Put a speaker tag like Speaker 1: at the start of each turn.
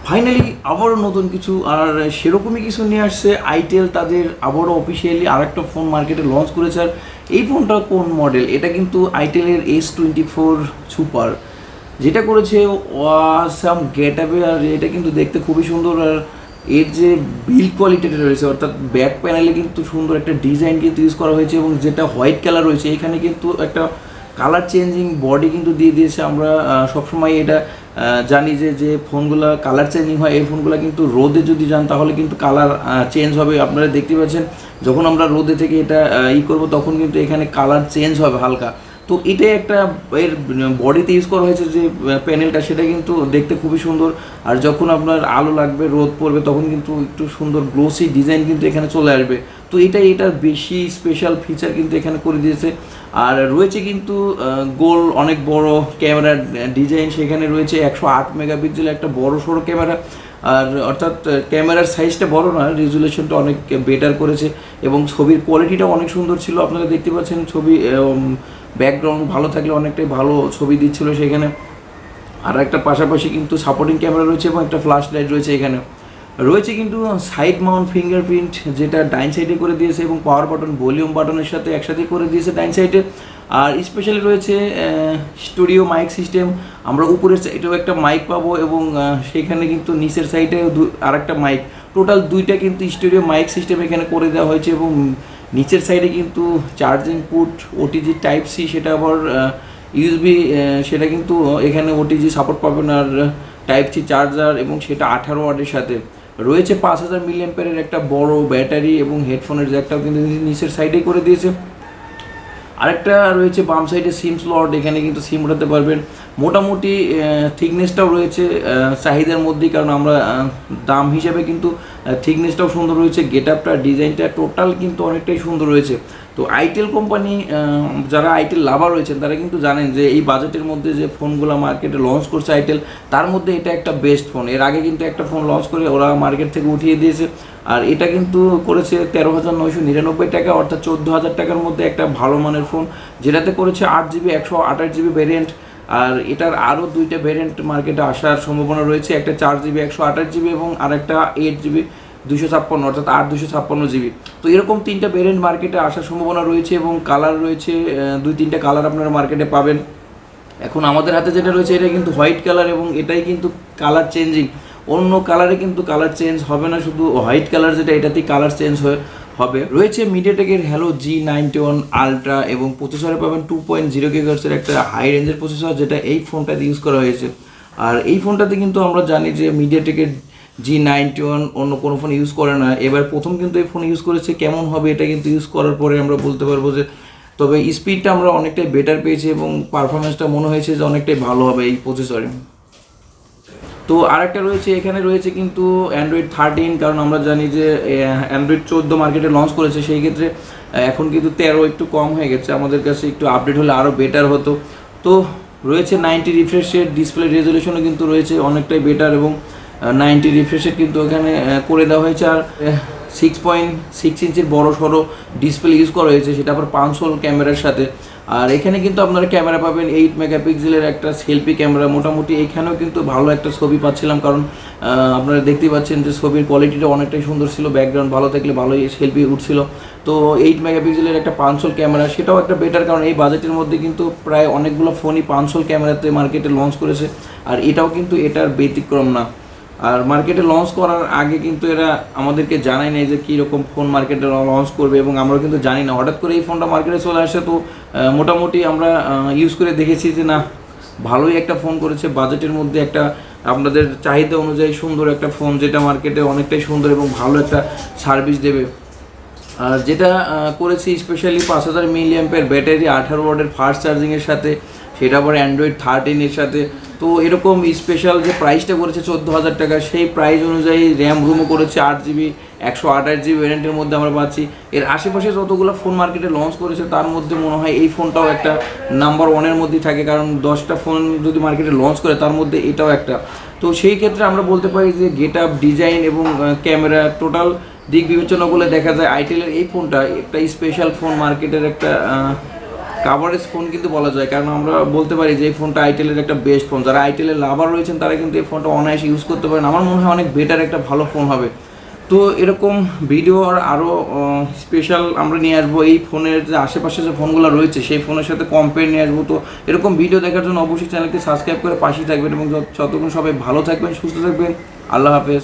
Speaker 1: Finally আবারও নতুন কিছু আর সেরকমই কিছু নিয়ে আসছে আইটেল। তাদের আবারও অফিসিয়ালি আরেকটা ফোন মার্কেটে লঞ্চ করেছে। আর এই ফোনটা কোন মডেল? এটা কিন্তু আইটেলের S24 সুপার, যেটা করেছে ওয়াসাম গেট আপে। আর এটা কিন্তু দেখতে খুবই সুন্দর। আর এর যে বিল্ড কোয়ালিটিটা রয়েছে, অর্থাৎ ব্যাক প্যানেলে কিন্তু সুন্দর একটা ডিজাইন কিন্তু ইউজ করা হয়েছে, এবং যেটা হোয়াইট কালার রয়েছে এখানে কিন্তু একটা কালার চেঞ্জিং বডি কিন্তু দিয়ে দিয়েছে। আমরা সবসময় এটা জানি যে ফোনগুলো কালার চেঞ্জিং হয়, এই ফোনগুলো কিন্তু রোদে যদি যান তাহলে কিন্তু কালার চেঞ্জ হবে। আপনারা দেখতে পাচ্ছেন যখন আমরা রোদে থেকে এটা করব তখন কিন্তু এখানে কালার চেঞ্জ হবে হালকা। তো এটাই একটা এর বডিতে ইউজ করা হয়েছে যে প্যানেলটা, সেটা কিন্তু দেখতে খুবই সুন্দর। আর যখন আপনার আলো লাগবে, রোদ পড়বে, তখন কিন্তু একটু সুন্দর গ্লোসি ডিজাইন কিন্তু এখানে চলে আসবে। তো এটার বেশি স্পেশাল ফিচার কিন্তু এখানে করে দিয়েছে। আর রয়েছে কিন্তু গোল অনেক বড় ক্যামেরার ডিজাইন, সেখানে রয়েছে 108 মেগাপিক্সেলের একটা বড় সড়ো ক্যামেরা। আর অর্থাৎ ক্যামেরার সাইজটা বড় না, রেজুলেশনটা অনেক বেটার করেছে, এবং ছবির কোয়ালিটিটাও অনেক সুন্দর ছিল। আপনারা দেখতে পাচ্ছেন ছবি ব্যাকগ্রাউন্ড ভালো থাকলে অনেকটাই ভালো ছবি দিচ্ছিল সেখানে। আর একটা পাশাপাশি কিন্তু সাপোর্টিং ক্যামেরা রয়েছে এবং একটা ফ্ল্যাশ লাইট রয়েছে। এখানে রয়েছে কিন্তু সাইড মাউন্ট ফিঙ্গারপ্রিন্ট, যেটা ডাইন সাইডে করে দিয়েছে, এবং পাওয়ার বাটন ভলিউম বাটনের সাথে একসাথে করে দিয়েছে ডাইন সাইডে। আর স্পেশালি রয়েছে স্টুডিও মাইক সিস্টেম। আমরা উপরের সাইডেও একটা মাইক পাবো, এবং সেখানে কিন্তু নিচের সাইডে আর একটা মাইক, টোটাল দুইটা কিন্তু স্টুডিও মাইক সিস্টেম এখানে করে দেওয়া হয়েছে। এবং নিচের সাইডে কিন্তু charging port OTG type C, সেটা আবার ইউএসবি, সেটা কিন্তু এখানে ওটিজি সাপোর্ট পাবেন। আর টাইপ সি চার্জার, এবং সেটা 18 ওয়াটের সাথে রয়েছে। 5000 মিলিঅ্যাম্পিয়ারের একটা বড় ব্যাটারি, এবং হেডফোনের জ্যাকটাও কিন্তু নিচের সাইডেই করে দিয়েছে। আরেকটা রয়েছে বাম সাইডে সিম স্লট, এখানে কিন্তু সিম উঠাতে পারবেন। মোটামুটি থিকনেসটাও রয়েছে চাহিদার মধ্যেই, কারণ আমরা দাম হিসাবে কিন্তু থিকনেসটাও সুন্দর রয়েছে। গেট আপটা, ডিজাইনটা টোটাল কিন্তু অনেকটাই সুন্দর রয়েছে। তো আইটেল কোম্পানি, যারা আইটেল লাভার রয়েছেন তারা কিন্তু জানেন যে এই বাজেটের মধ্যে যে ফোনগুলো মার্কেটে লঞ্চ করছে আইটেল, তার মধ্যে এটা একটা বেস্ট ফোন। এর আগে কিন্তু একটা ফোন লঞ্চ করে ওরা মার্কেট থেকে উঠিয়ে দিয়েছে, আর এটা কিন্তু করেছে 13,999 টাকা, অর্থাৎ 14,000 টাকার মধ্যে একটা ভালো মানের ফোন, যেটাতে করেছে 8GB 128GB ভ্যারিয়েন্ট। আর এটার আরও দুইটা ভ্যারিয়েন্ট মার্কেটে আসার সম্ভাবনা রয়েছে, একটা 4GB 128GB এবং আরেকটা 8GB 256, অর্থাৎ 8/256GB। তো এরকম তিনটা ভ্যারিয়েন্ট মার্কেটে আসার সম্ভাবনা রয়েছে, এবং কালার রয়েছে 2-3টা কালার আপনারা মার্কেটে পাবেন। এখন আমাদের হাতে যেটা রয়েছে এটা কিন্তু হোয়াইট কালার, এবং এটাই কিন্তু কালার চেঞ্জিং। অন্য কালারে কিন্তু কালার চেঞ্জ হবে না, শুধু হোয়াইট কালার যেটা, এটাতেই কালার চেঞ্জ হবে। রয়েছে মিডিয়াটেকের হ্যালো G91 আলট্রা, এবং প্রসেসরে পাবেন 2.0 GHz একটা হাই রেঞ্জের প্রসেসর, যেটা এই ফোনটাতে ইউজ করা হয়েছে। আর এই ফোনটাতে কিন্তু আমরা জানি যে মিডিয়াটেকের G91 অন্য কোনো ফোন ইউজ করে না, এবার প্রথম কিন্তু এই ফোন ইউজ করেছে। কেমন হবে এটা কিন্তু ইউজ করার পরে আমরা বলতে পারবো যে, তবে স্পিডটা আমরা অনেকটাই বেটার পেয়েছি, এবং পারফরমেন্সটা মনে হয়েছে যে অনেকটাই ভালো হবে এই প্রসেসরে। তো আরেকটা রয়েছে, এখানে রয়েছে কিন্তু অ্যান্ড্রয়েড 13, কারণ আমরা জানি যে অ্যান্ড্রয়েড 14 মার্কেটে লঞ্চ করেছে, সেই ক্ষেত্রে এখন কিন্তু 13 একটু কম হয়ে গেছে। আমাদের কাছে একটু আপডেট হলে আরও বেটার হতো। তো রয়েছে 90 রিফ্রেশের ডিসপ্লে রেজলিউশনও কিন্তু রয়েছে অনেকটাই বেটার, এবং 90 রিফ্রেশের কিন্তু ওখানে করে দেওয়া হয়েছে। আর 6.6 ইঞ্চির বড় সড়ো ডিসপ্লে ইউজ করা হয়েছে, সেটা আবার পাঁচশোল ক্যামেরার সাথে। আর এখানে কিন্তু আপনারা ক্যামেরা পাবেন 8 মেগাপিক্সেলের একটা সেলফি ক্যামেরা। মোটামুটি এখানেও কিন্তু ভালো একটা ছবি পাচ্ছিলাম, কারণ আপনারা দেখতেই পাচ্ছেন যে ছবির কোয়ালিটিটা অনেকটাই সুন্দর ছিল, ব্যাকগ্রাউন্ড ভালো থাকলে ভালোই সেলফি উঠছিল। তো 8 মেগাপিক্সেলের একটা পাঁচশোল ক্যামেরা, সেটাও একটা বেটার, কারণ এই বাজেটের মধ্যে কিন্তু প্রায় অনেকগুলো ফোনই পাঁচশোল ক্যামেরাতে মার্কেটে লঞ্চ করেছে, আর এটাও কিন্তু এটার ব্যতিক্রম না। আর মার্কেটে লঞ্চ করার আগে কিন্তু এরা আমাদেরকে জানায় নেই যে কীরকম ফোন মার্কেটে লঞ্চ করবে, এবং আমরা কিন্তু জানি না, হঠাৎ করে এই ফোনটা মার্কেটে চলে আসে। তো মোটামুটি আমরা ইউজ করে দেখেছি যে না, ভালোই একটা ফোন করেছে বাজেটের মধ্যে, একটা আপনাদের চাহিদা অনুযায়ী সুন্দর একটা ফোন, যেটা মার্কেটে অনেকটাই সুন্দর এবং ভালো একটা সার্ভিস দেবে। আর যেটা করেছি স্পেশালি 5000 মিলিঅ্যাম্পিয়ার ব্যাটারি, 18 ওয়াটের ফাস্ট চার্জিংয়ের সাথে, সেটা আবার অ্যান্ড্রয়েড 13 সাথে। তো এরকম স্পেশাল যে প্রাইসটা করেছে 14,000 টাকা, সেই প্রাইস অনুযায়ী র্যাম রুমও করেছে 8GB 128GB ভ্যারিয়েন্টের মধ্যে আমরা পাচ্ছি। এর আশেপাশে যতগুলো ফোন মার্কেটে লঞ্চ করেছে তার মধ্যে মনে হয় এই ফোনটাও একটা নাম্বার 1-এর মধ্যেই থাকে, কারণ 10টা ফোন যদি মার্কেটে লঞ্চ করে তার মধ্যে এটাও একটা। তো সেই ক্ষেত্রে আমরা বলতে পারি যে গেট আপ, ডিজাইন এবং ক্যামেরা টোটাল দিক বিবেচনা করলে দেখা যায় আইটেলের এই ফোনটা একটা স্পেশাল ফোন, মার্কেটের একটা কাভারেজ ফোন কিন্তু বলা যায়, কারণ আমরা বলতে পারি যে এই ফোনটা আইটেলের একটা বেস্ট ফোন। যারা আইটেলের লাভার রয়েছেন তারা কিন্তু এই ফোনটা অনায়াসে ইউজ করতে পারেন। আমার মনে হয় অনেক বেটার একটা ভালো ফোন হবে। তো এরকম ভিডিও আর আরও স্পেশাল আমরা নিয়ে আসবো। এই ফোনের যে আশেপাশে যে ফোনগুলো রয়েছে সেই ফোনের সাথে কম্পেয়ার নিয়ে আসবো। তো এরকম ভিডিও দেখার জন্য অবশ্যই চ্যানেলকে সাবস্ক্রাইব করে পাশেই থাকবেন, এবং যতক্ষণ সবাই ভালো থাকবেন, সুস্থ থাকবেন। আল্লাহ হাফেজ।